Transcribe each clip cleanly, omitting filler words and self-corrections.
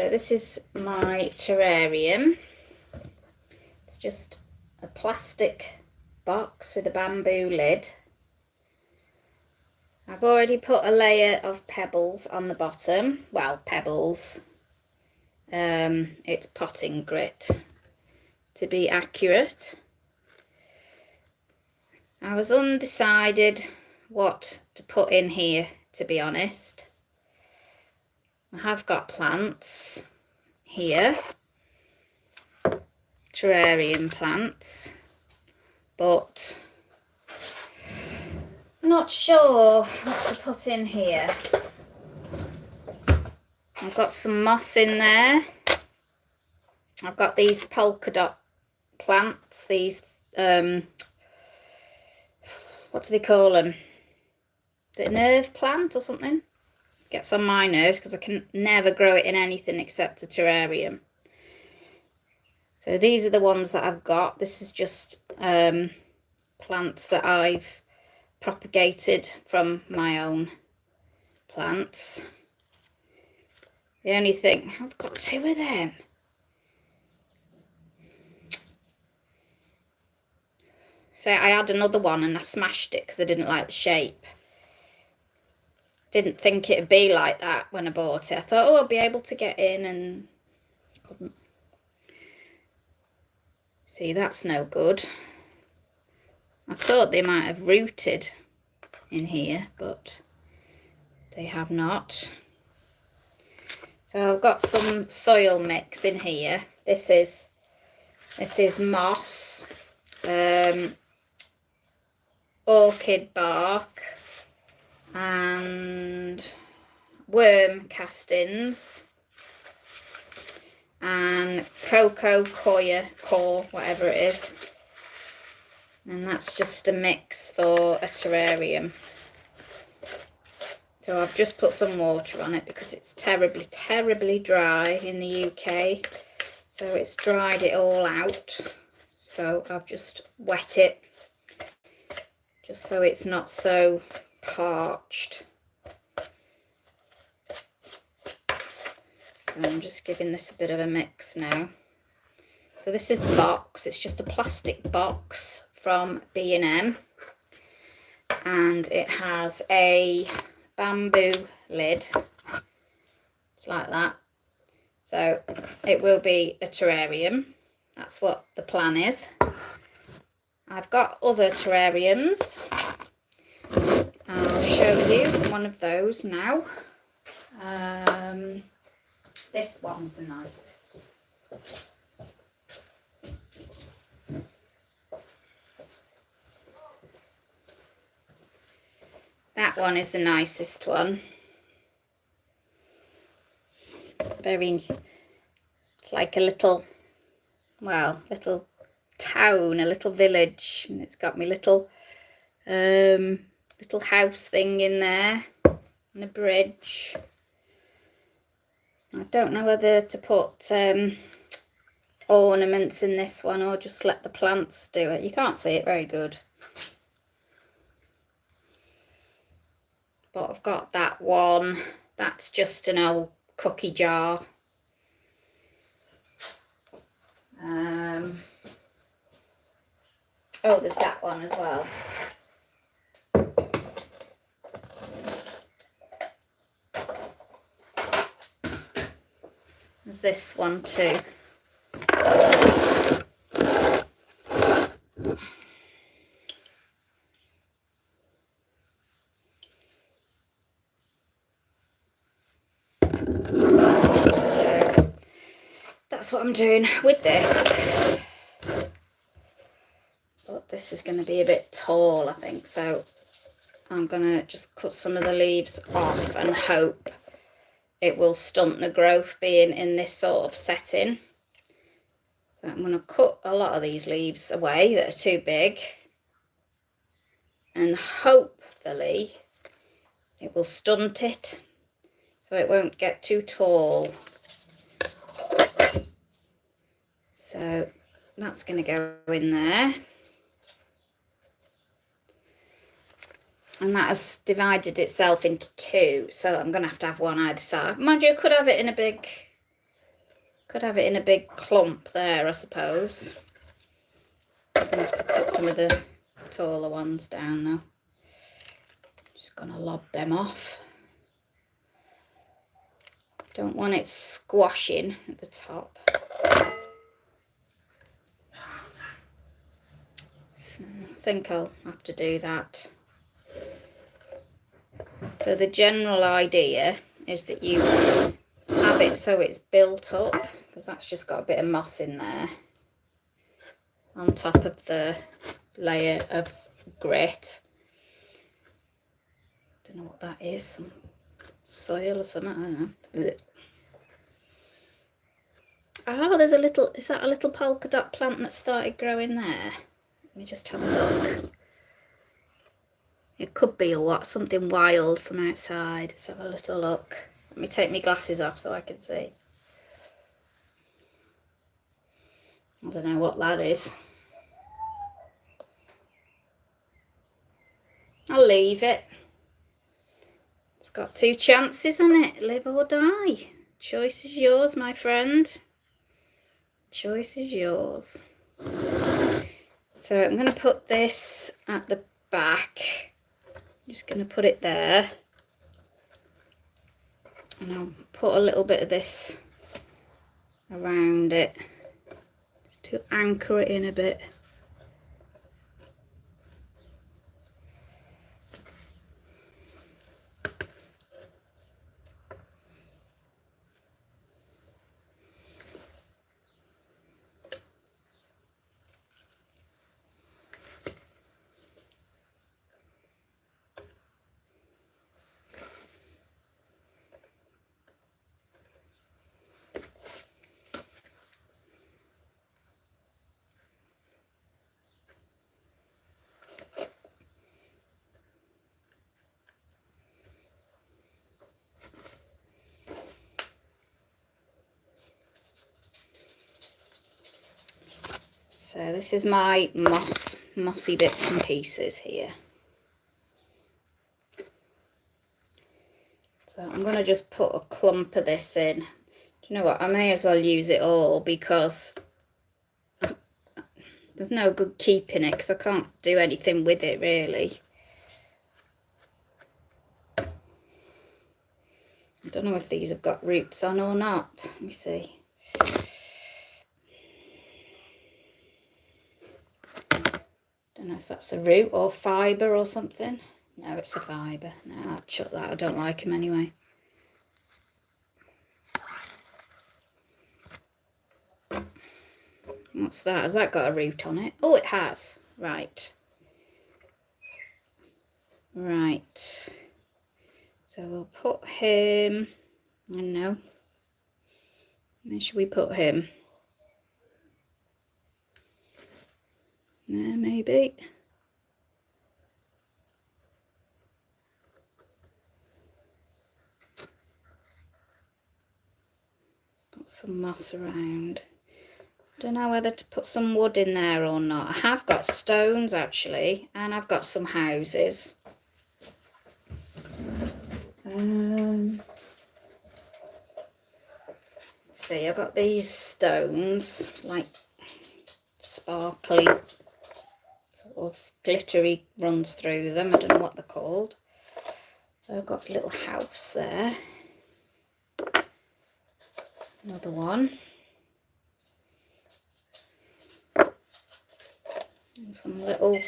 So this is my terrarium. It's just a plastic box with a bamboo lid. I've already put a layer of pebbles on the bottom. Well, pebbles. It's potting grit, to be accurate. I was undecided what to put in here, to be honest. I have got plants here, terrarium plants, but I'm not sure what to put in here. I've got some moss in there. I've got these polka dot plants, these, what do they call them? The nerve plant or something? Gets on my nerves because I can never grow it in anything except a terrarium. So these are the ones that I've got. This is just plants that I've propagated from my own plants. The only thing, I've got two of them. So I had another one and I smashed it because I didn't like the shape. Didn't think it'd be like that when I bought it. I thought, oh, I'll be able to get in, and couldn't. See, that's no good. I thought they might have rooted in here, but they have not. So I've got some soil mix in here. This is moss, orchid bark, and worm castings, and cocoa core, whatever it is. And that's just a mix for a terrarium. So I've just put some water on it because it's terribly, terribly dry in the UK. So it's dried it all out. So I've just wet it just so it's not so parched. So I'm just giving this a bit of a mix now. So this is the box. It's just a plastic box from B&M, and it has a bamboo lid. It's like that. So it will be a terrarium. That's what the plan is. I've got other terrariums. I'll show you one of those now. This one's the nicest. That one is the nicest one. It's like a little, well, little town, a little village, and it's got me little house thing in there, and a bridge. I don't know whether to put ornaments in this one or just let the plants do it. You can't see it very good. But I've got that one. That's just an old cookie jar. Oh, there's that one as well. There's this one too. That's what I'm doing with this. But this is going to be a bit tall, I think. So I'm going to just cut some of the leaves off and hope it will stunt the growth being in this sort of setting. So I'm going to cut a lot of these leaves away that are too big. And hopefully it will stunt it so it won't get too tall. So that's going to go in there. And that has divided itself into two, so I'm going to have one either side. Mind you, I could have it in a big Could have it in a big clump there, I suppose. I'm going to have to cut some of the taller ones down though. Just going to lob them off. Don't want it squashing at the top. So I think I'll have to do that. So the general idea is that you have it so it's built up, because that's just got a bit of moss in there on top of the layer of grit. Don't know what that is, some soil or something, I don't know. Blech. Oh, there's a little, is that a little polka dot plant that started growing there? Let me just have a look. It could be something wild from outside. Let's have a little look. Let me take my glasses off so I can see. I don't know what that is. I'll leave it. It's got 2 chances on it, live or die. Choice is yours, my friend. Choice is yours. So I'm going to put this at the back. I'm just going to put it there. And I'll put a little bit of this around it just to anchor it in a bit. So this is my mossy bits and pieces here. So I'm going to just put a clump of this in. Do you know what? I may as well use it all because there's no good keeping it because I can't do anything with it really. I don't know if these have got roots on or not. Let me see. Don't know if that's a root or fibre or something. No, it's a fibre. No, I'll chuck that. I don't like them anyway. What's that? Has that got a root on it? Oh, it has. Right. Right. So we'll put him, I don't know. Where should we put him? There, maybe. Let's put some moss around. Don't know whether to put some wood in there or not. I have got stones actually, and I've got some houses. Let's see, I've got these stones, like sparkly, sort of glittery runs through them. I don't know what they're called. So I've got a little house there. Another one. And some little,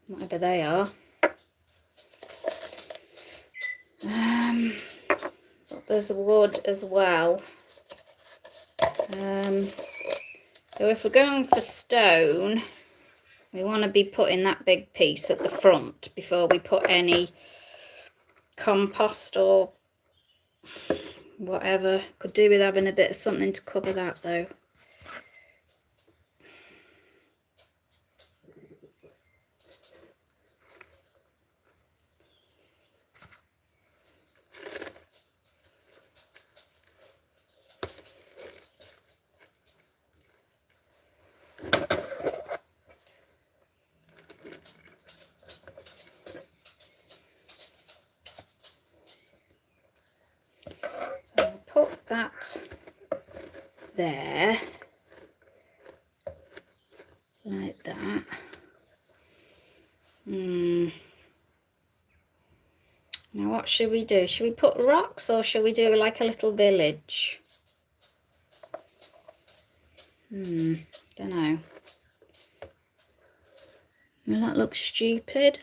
whatever they are. But there's wood as well. So if we're going for stone, we want to be putting that big piece at the front before we put any compost or whatever. Could do with having a bit of something to cover that though. that there, like that. Now what should we do? Should we put rocks or should we do like a little village? Don't know. Will that look stupid?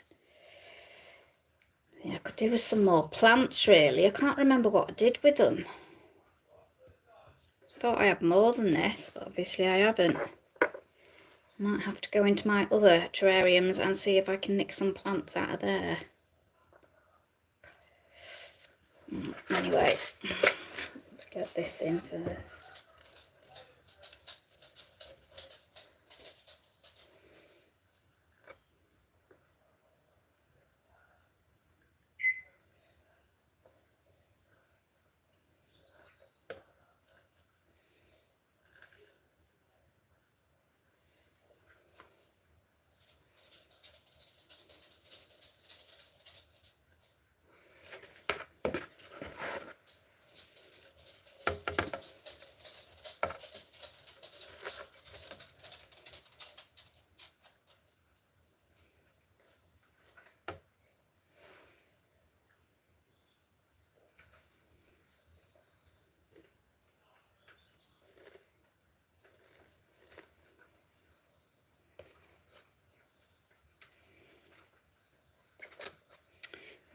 Yeah, I could do with some more plants really. I can't remember what I did with them. I thought I had more than this, but obviously I haven't. I might have to go into my other terrariums and see if I can nick some plants out of there. Anyway, let's get this in first.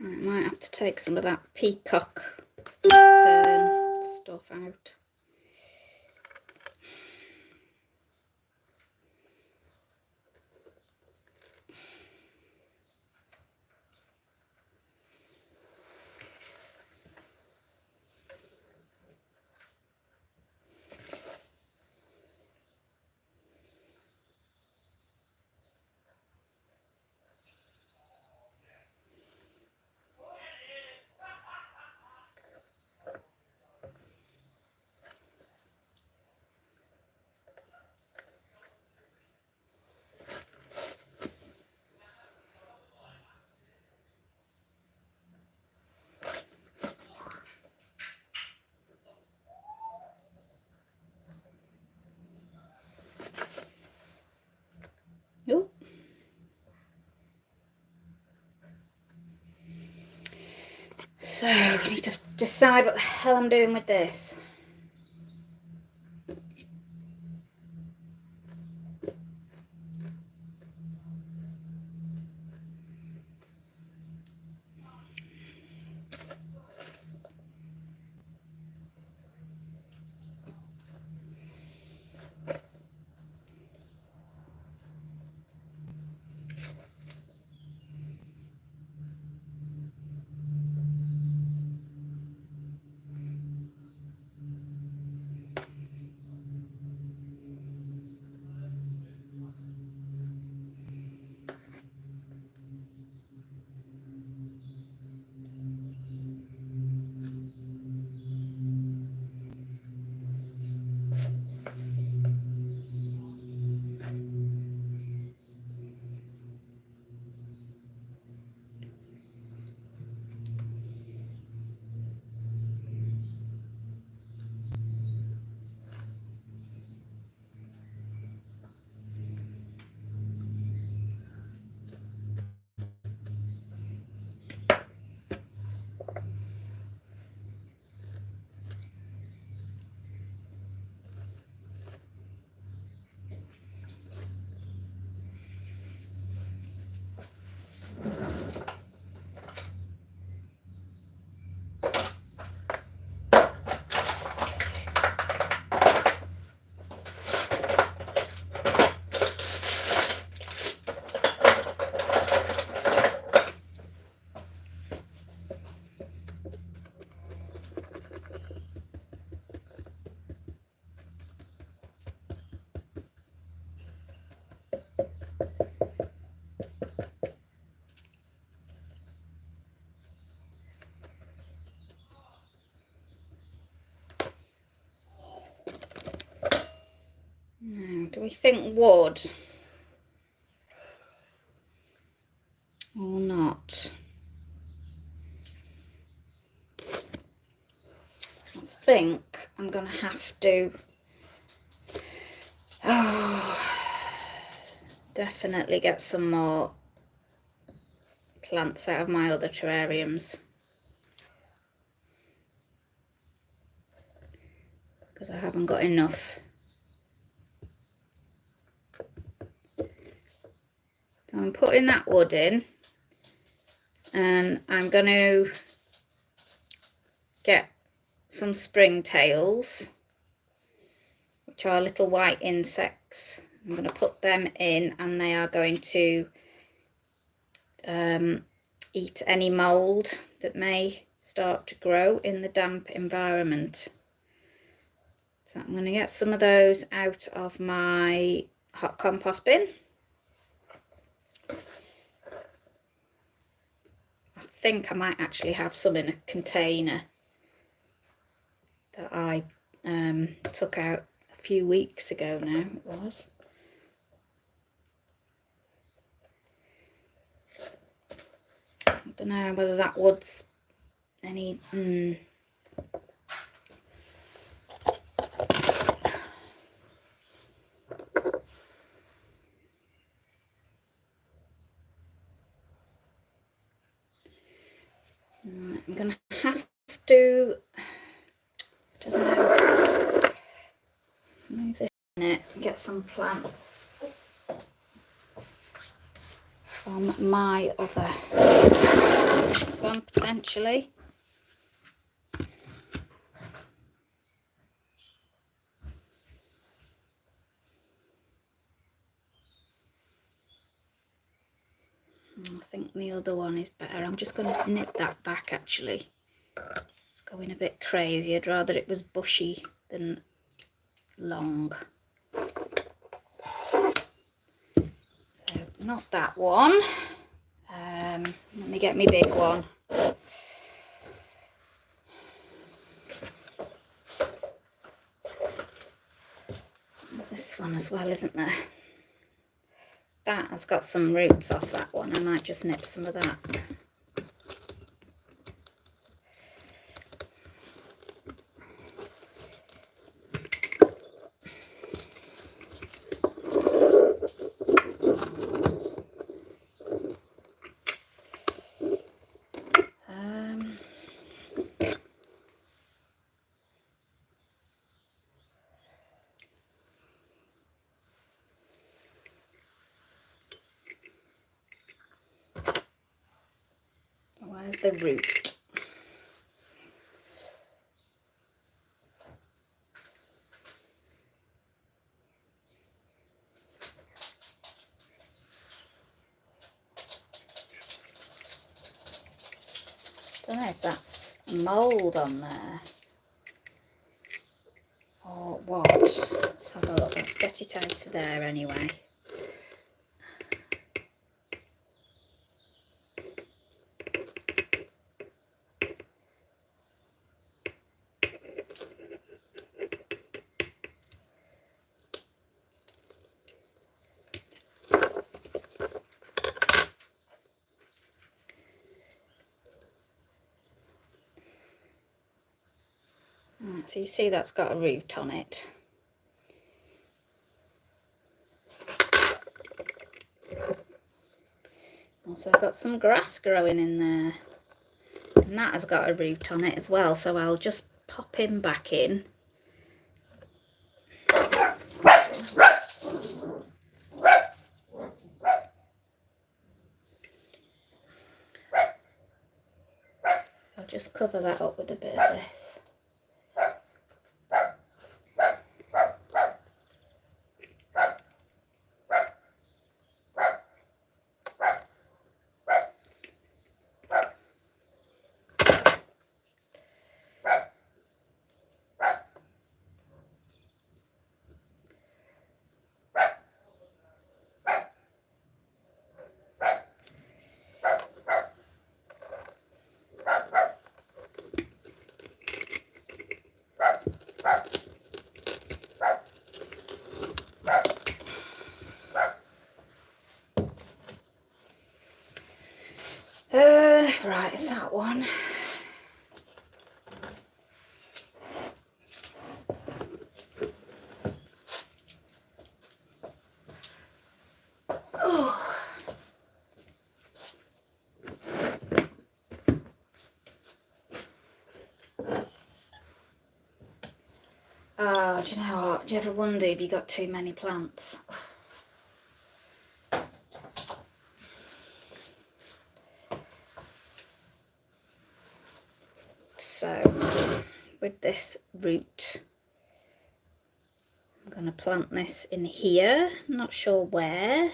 I might have to take some of that peacock fern stuff out. Oh. So I need to decide what the hell I'm doing with this. Now, do we think wood or not? I think I'm going to have to definitely get some more plants out of my other terrariums, because I haven't got enough. So I'm putting that wood in, and I'm going to get some springtails, which are little white insects. I'm going to put them in, and they are going to eat any mould that may start to grow in the damp environment. So I'm going to get some of those out of my hot compost bin. I think I might actually have some in a container that I took out a few weeks ago now, it was. I don't know whether that wood's any... I'm going to have to, I don't know, move this in it and get some plants from my other, this one potentially. I think the other one is better. I'm just going to nip that back actually. It's going a bit crazy. I'd rather it was bushy than long. So not that one. Let me get my big one. There's this one as well, isn't there? That has got some roots off that one. I might just nip some of that. Where's the root? I don't know if that's mould on there or what. Let's have a look. Let's get it out of there anyway. So you see that's got a root on it. Also I've got some grass growing in there. And that has got a root on it as well. So I'll just pop him back in. I'll just cover that up with a bit of this. Right, is that one? Oh, do you know what? Do you ever wonder if you got too many plants? So, with this root, I'm going to plant this in here. I'm not sure where.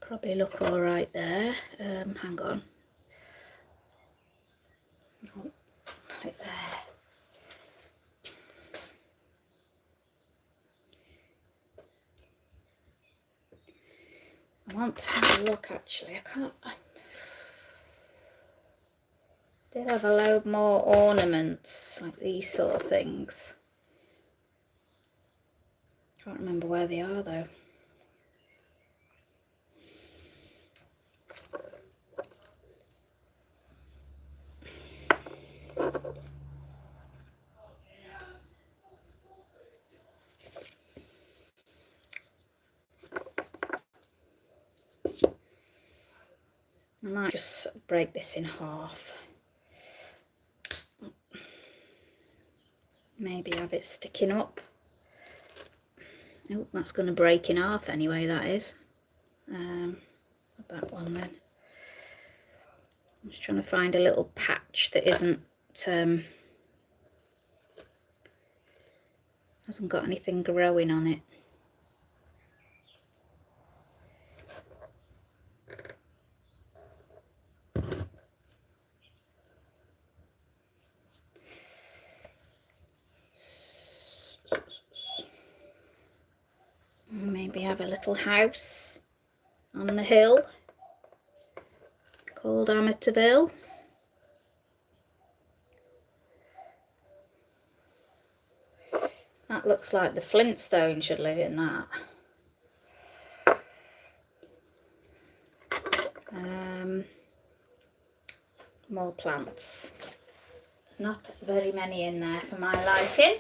Probably look all right there. Hang on. Oh, right there. I want to have a look actually. I did have a load more ornaments, like these sort of things. Can't remember where they are though. I might just break this in half. Maybe have it sticking up. Oh, that's going to break in half anyway, that is. That one then. I'm just trying to find a little patch that isn't, hasn't got anything growing on it. Maybe have a little house on the hill called Amatorville. That looks like the Flintstones should live in that. More plants. There's not very many in there for my liking.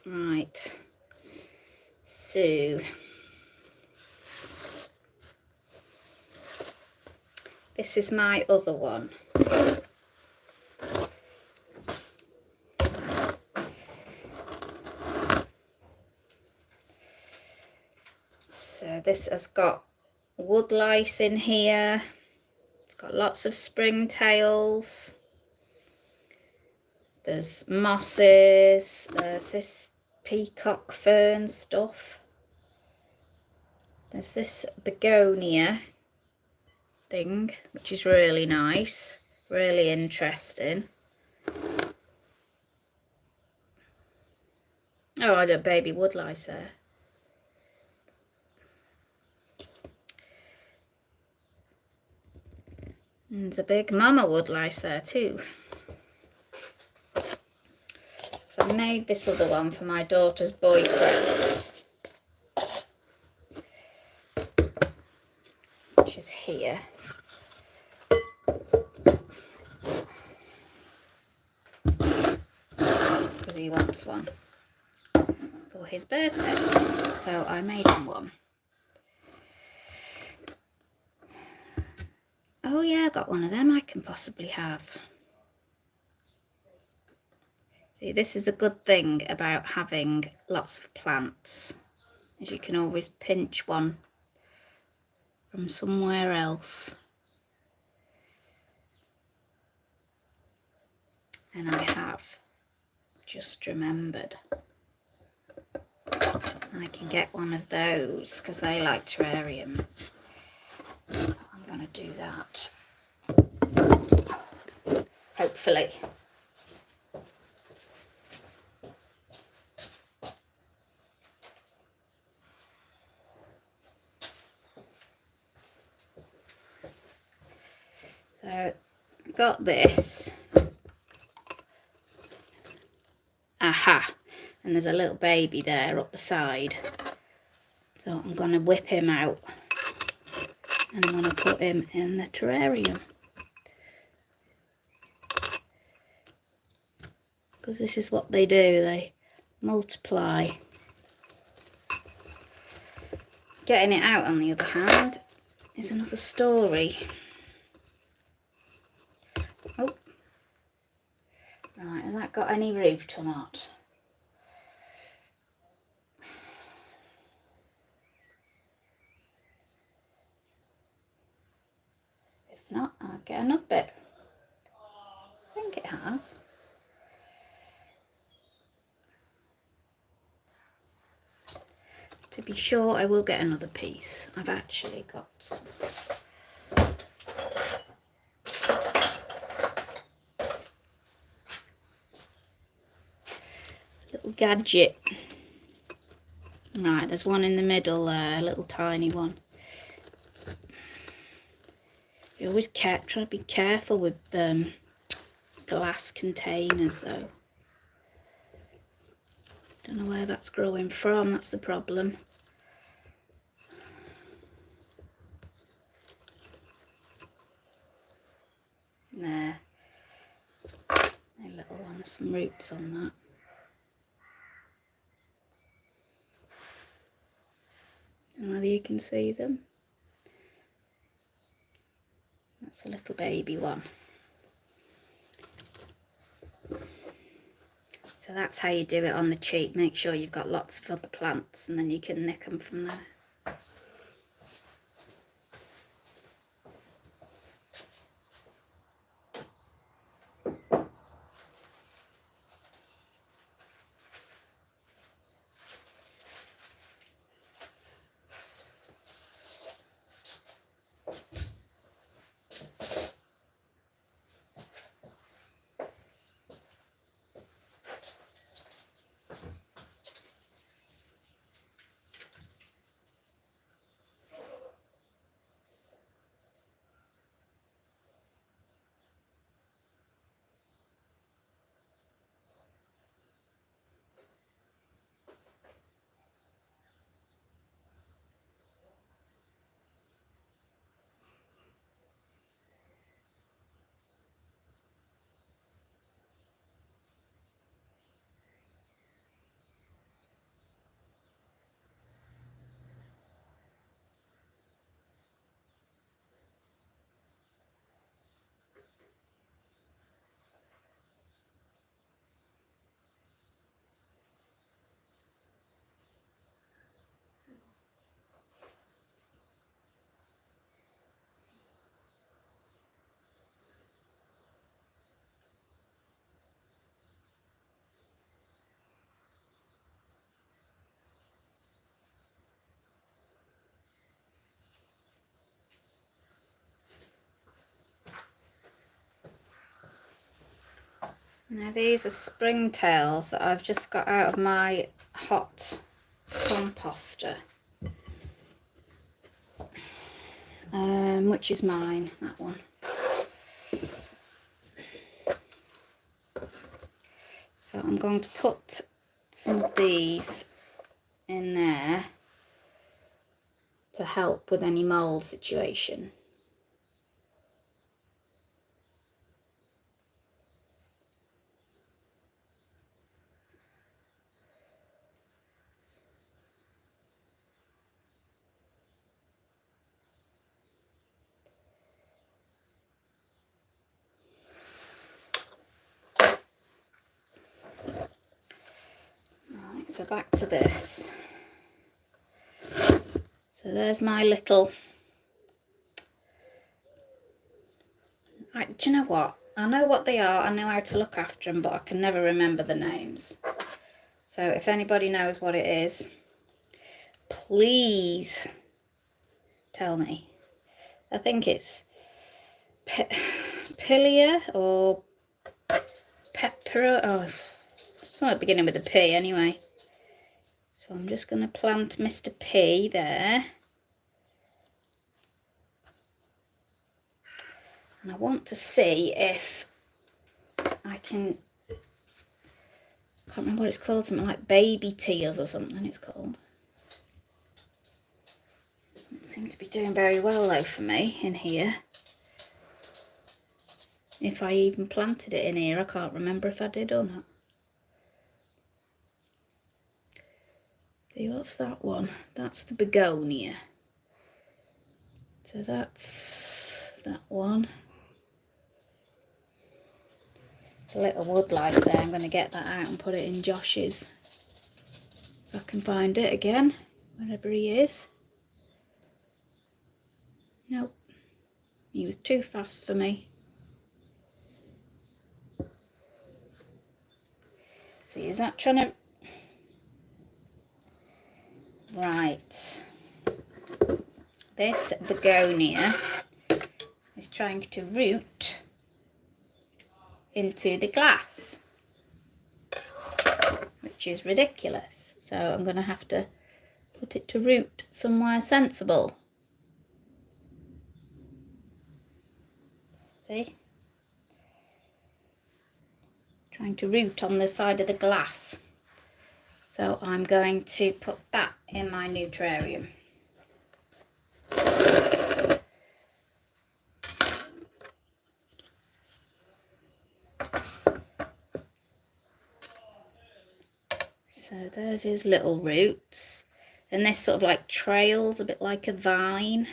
Right, so this is my other one. So this has got wood lice in here. It's got lots of springtails. There's mosses. There's this peacock fern stuff. There's this begonia thing, which is really nice, really interesting. Oh, I got baby woodlice there. And there's a big mama woodlice there too. So I made this other one for my daughter's boyfriend, which is here. Because he wants one for his birthday. So I made him one. Oh yeah, I got one of them I can possibly have. See, this is a good thing about having lots of plants, is you can always pinch one from somewhere else. And I have just remembered I can get one of those because they like terrariums. So I'm going to do that. Hopefully. So got this. aha, and there's a little baby there up the side. So I'm going to whip him out and I'm going to put him in the terrarium. Because this is what they do, they multiply. Getting it out, on the other hand, is another story. Oh, right, has that got any root or not? If not, I'll get another bit. I think it has. To be sure, I will get another piece. I've actually got some. Little gadget. Right, there's one in the middle there, a little tiny one. You always try to be careful with glass containers though. Don't know where that's growing from, that's the problem. There. A little one, there's some roots on that. Don't know whether you can see them. That's a little baby one. So that's how you do it on the cheap. Make sure you've got lots of other plants and then you can nick them from there. Now these are springtails that I've just got out of my hot composter. Which is mine, that one. So I'm going to put some of these in there to help with any mould situation. Right, so back to this. So there's my little... do you know what? I know what they are, I know how to look after them, but I can never remember the names. So if anybody knows what it is, please tell me. I think it's Pilia or Pepper. Oh, it's not beginning with a P anyway. So I'm just going to plant Mr. P there. And I want to see if I can can't remember what it's called, something like baby tears or something it's called. It seemed to be doing very well though for me in here. If I even planted it in here, I can't remember if I did or not. See, what's that one? That's the begonia. So that's that one. It's a little woodlice there. I'm going to get that out and put it in Josh's. If I can find it again, wherever he is. Nope. He was too fast for me. See, is that trying to... Right. This begonia is trying to root into the glass, which is ridiculous. So I'm going to have to put it to root somewhere sensible. See? Trying to root on the side of the glass. So I'm going to put that in my new terrarium. So there's his little roots. And this sort of like trails a bit like a vine.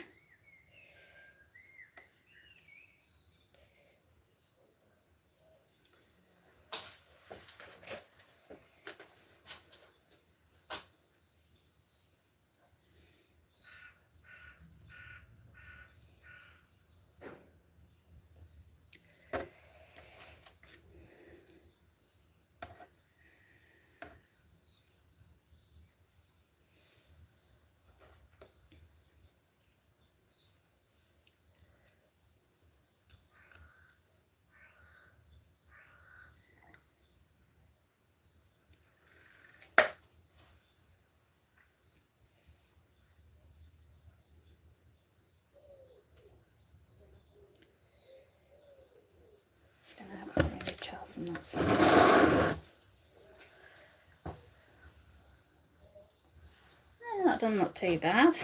I can't really tell from that side. That doesn't look too bad.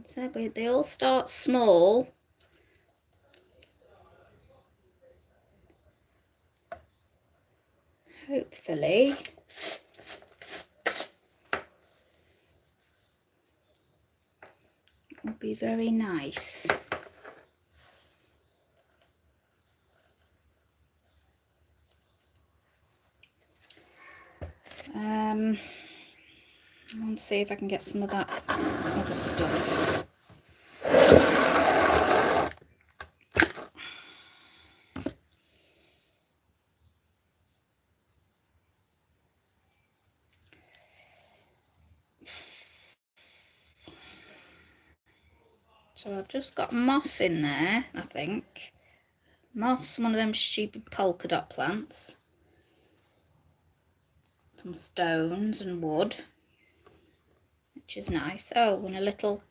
So they all start small. Hopefully. It'll be very nice. I want to see if I can get some of that other stuff. So I've just got moss in there, I think. Moss, one of them stupid polka dot plants. Some stones and wood, which is nice. Oh, and a little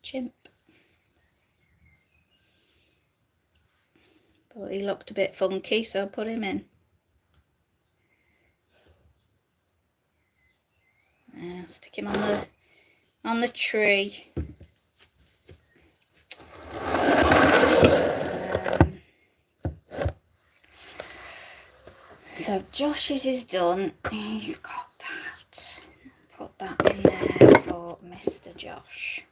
chimp. But he looked a bit funky, so I put him in. Stick him on the tree. So Josh's is done. He's got that. Put that in there for Mr. Josh.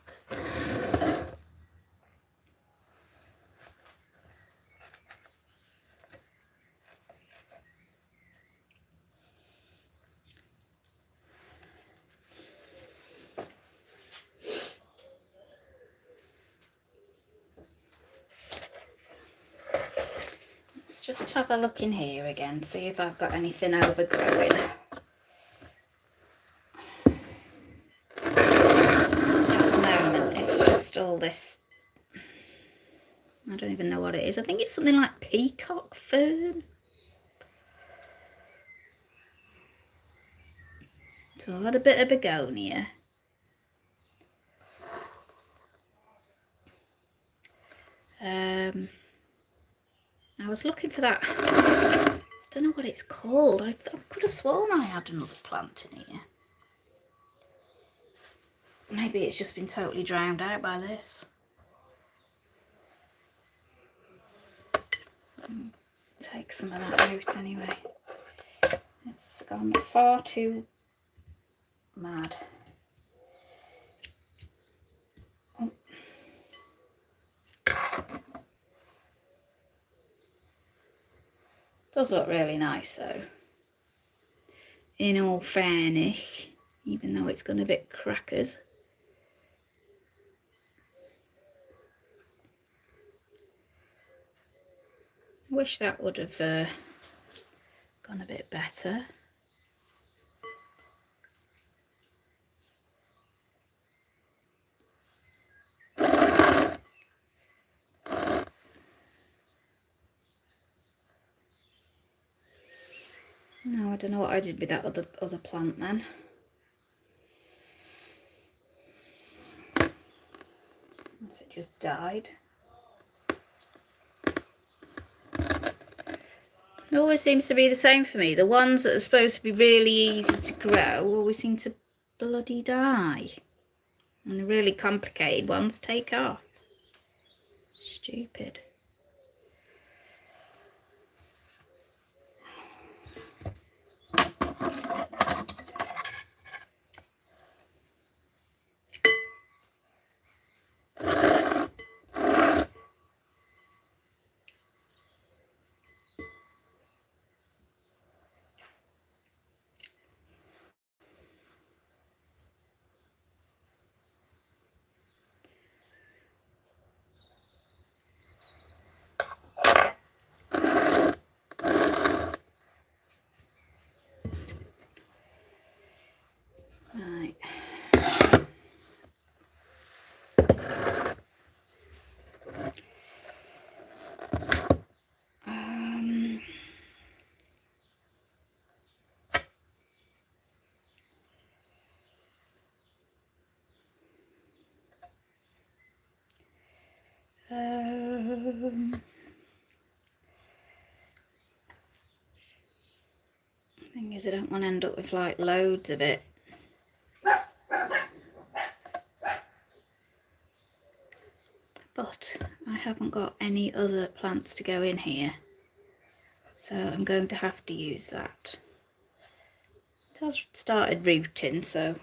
Just have a look in here again, see if I've got anything overgrowing. At the moment, it's just all this, I don't even know what it is. I think it's something like peacock fern. So I've had a bit of begonia. I was looking for that. I don't know what it's called. I could have sworn I had another plant in here. Maybe it's just been totally drowned out by this. Take some of that out anyway. It's gone far too mad. Oh. Does look really nice though, in all fairness, even though it's gone a bit crackers. Wish that would have gone a bit better. No, I don't know what I did with that other plant then. Unless it just died. It always seems to be the same for me. The ones that are supposed to be really easy to grow always seem to bloody die. And the really complicated ones take off. Stupid. Right. Thing is, I don't want to end up with like loads of it. But I haven't got any other plants to go in here, so I'm going to have to use that. It has started rooting, so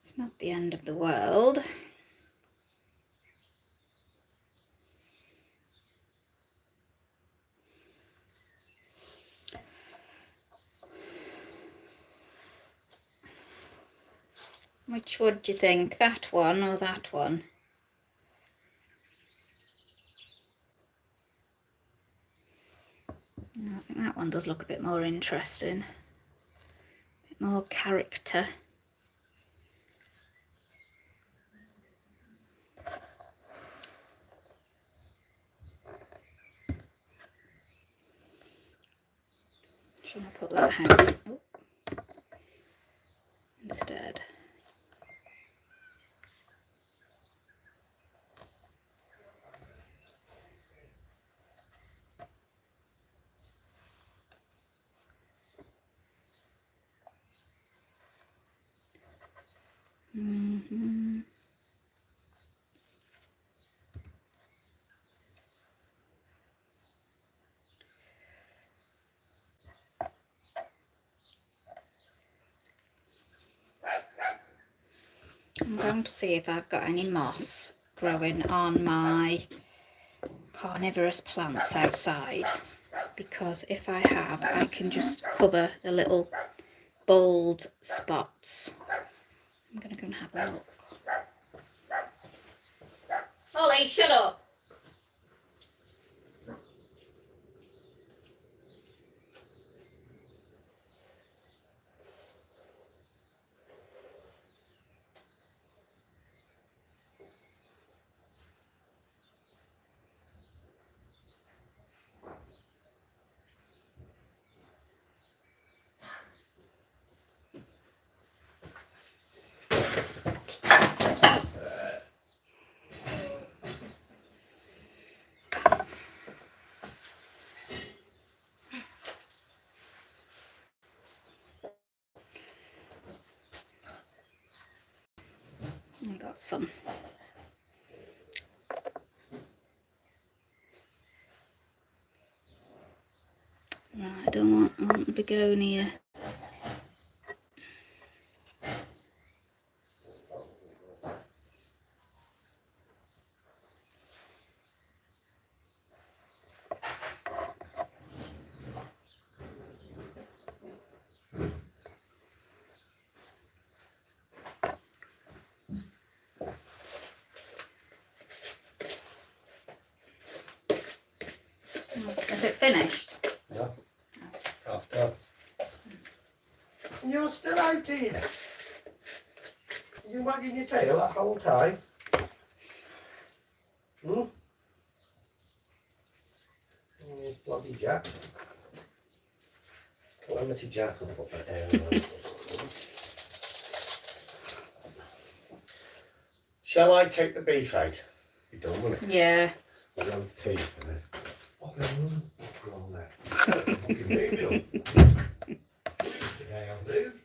it's not the end of the world. Which would you think, that one or that one? I think that one does look a bit more interesting, a bit more character. Should I put that out instead? I'm going to see if I've got any moss growing on my carnivorous plants outside, because if I have, I can just cover the little bald spots. I'm going to go and have a look. Ollie, shut up! got some. Right, I want the begonia. Is it finished? Yeah. Half done. And you're still out here? You wagging your tail that whole time? Hmm? Here's bloody Jack. Calamity Jack will put that down. Shall I take the beef out? You done, wouldn't it? Yeah. We're going to pee for this. What go on there? Fucking moving on. Today I've moved.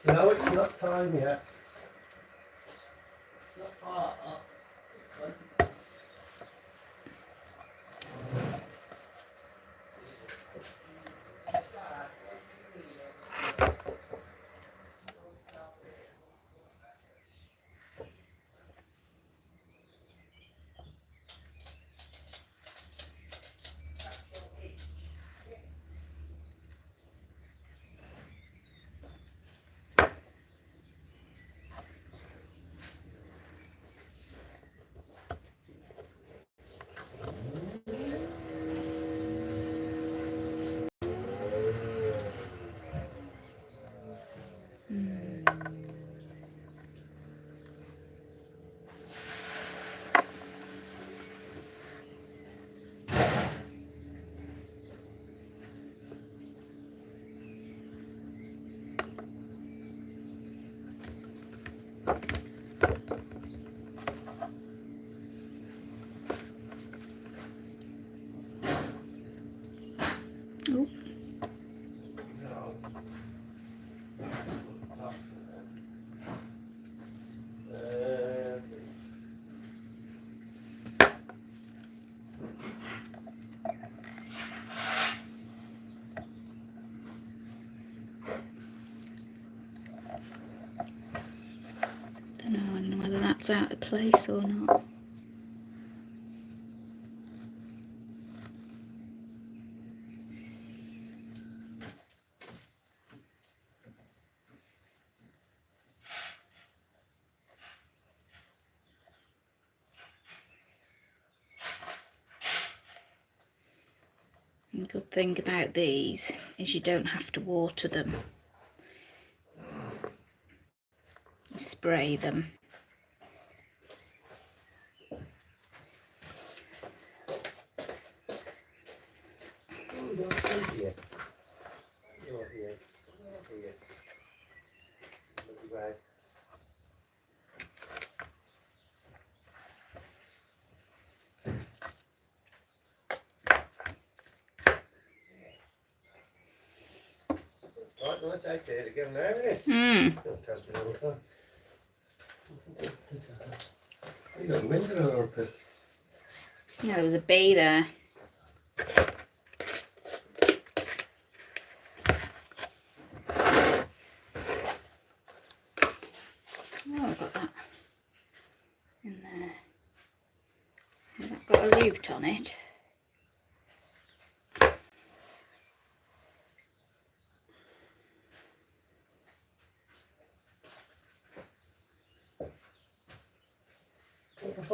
No, it's not time yet. It's not part up. Oh. I don't know whether that's out of place or not. The good thing about these is you don't have to water them. You spray them. Right, nice out here again now, isn't it? Don't test me all the time. You got wind in our pit. Yeah, there was a bee there. Oh, I've got that in there. Has that got a root on it?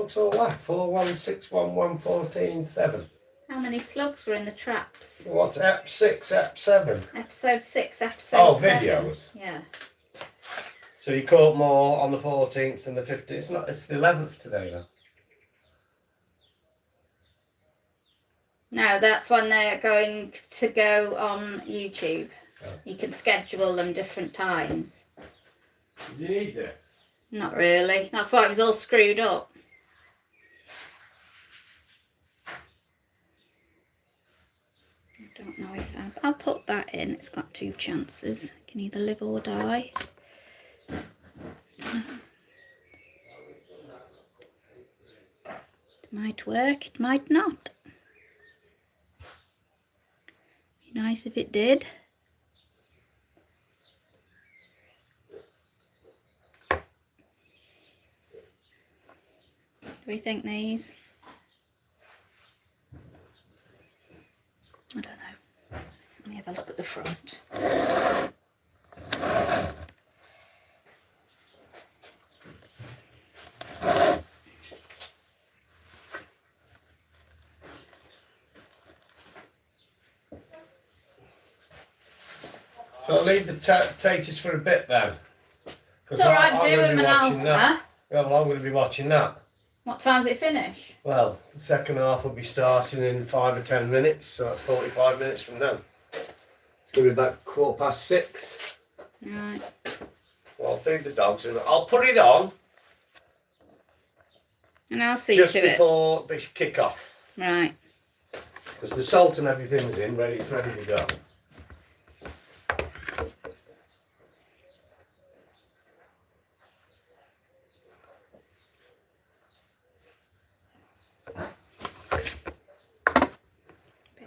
slugs all left? 4, 1, 6, 1, 1, 14, 7. How many slugs were in the traps? What's Ep 6, Ep 7? Episode 6, episode 7. Videos. Yeah. So you caught more on the 14th than the 15th. It's the 11th today now. No, that's when they're going to go on YouTube. Oh. You can schedule them different times. Do you need this? Not really. That's why it was all screwed up. I don't know if I'll put that in. It's got 2 chances. It can either live or die. It might work, it might not. Be nice if it did. Do we think these? I don't know. Let me have a look at the front. So I'll leave the taters for a bit then. It's alright, do them and I'll... Huh? Yeah, well, I'm going to be watching that. What time's it finish? Well, the second half will be starting in 5 or 10 minutes, so that's 45 minutes from now. It's going to be about 6:15. Right. Well, I'll feed the dogs and I'll put it on And I'll see just to it. before they kick off. Right. Because the salt and everything's in, ready to go.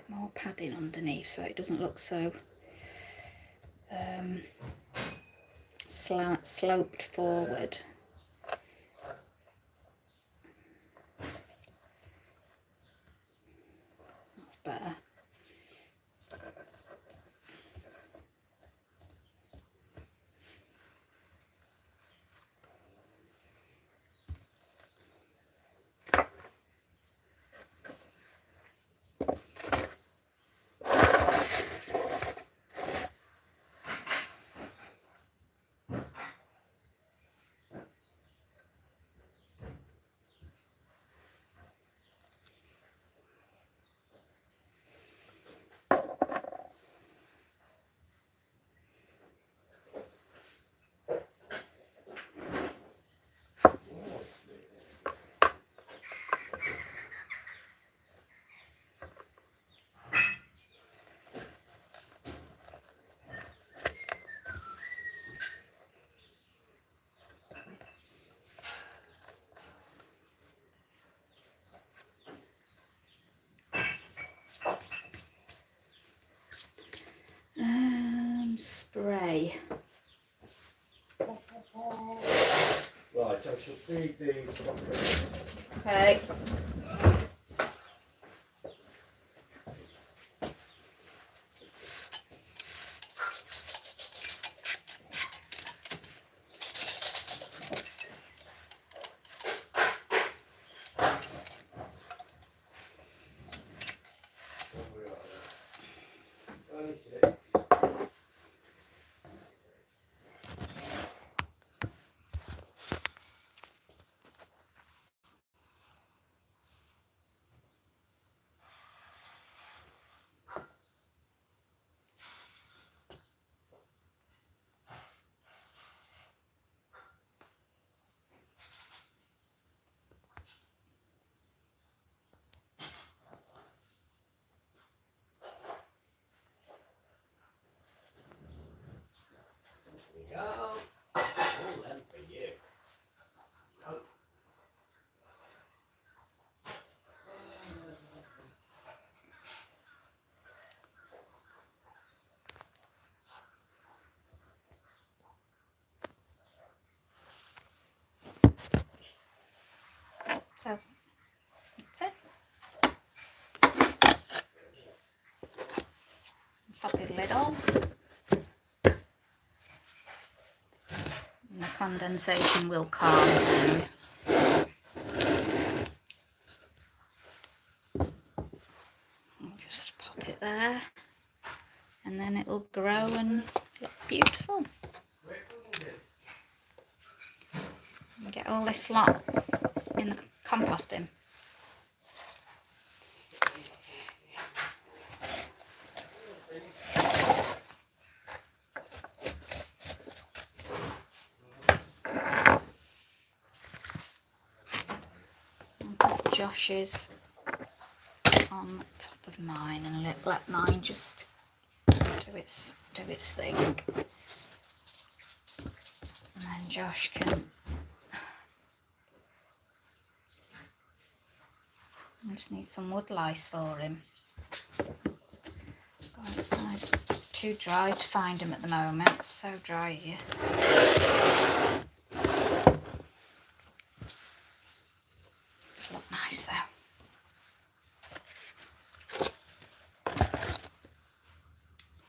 More padding underneath so it doesn't look so sloped forward. That's better. Spray. Right, I shall feed these. Okay. So that's it. Pop his lid on. And the condensation will calm down. it there, and then it'll grow and look beautiful. And get all this lot in the compost bin. And put Josh's on top of mine and let mine just do its thing. And then Josh can, I just need some wood lice for him. Go outside. It's too dry to find him at the moment. It's so dry here. It's look nice though.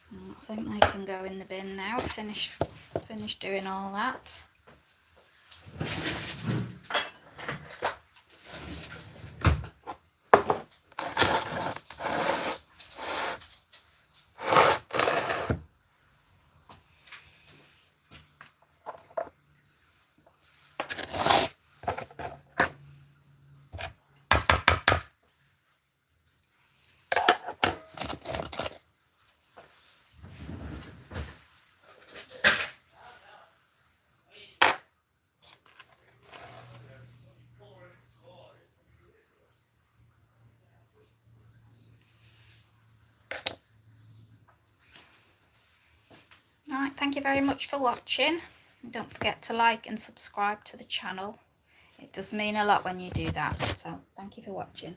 So I think they can go in the bin now. Finish doing all that. Right, thank you very much for watching. Don't forget to like and subscribe to the channel. It does mean a lot when you do that. So thank you for watching.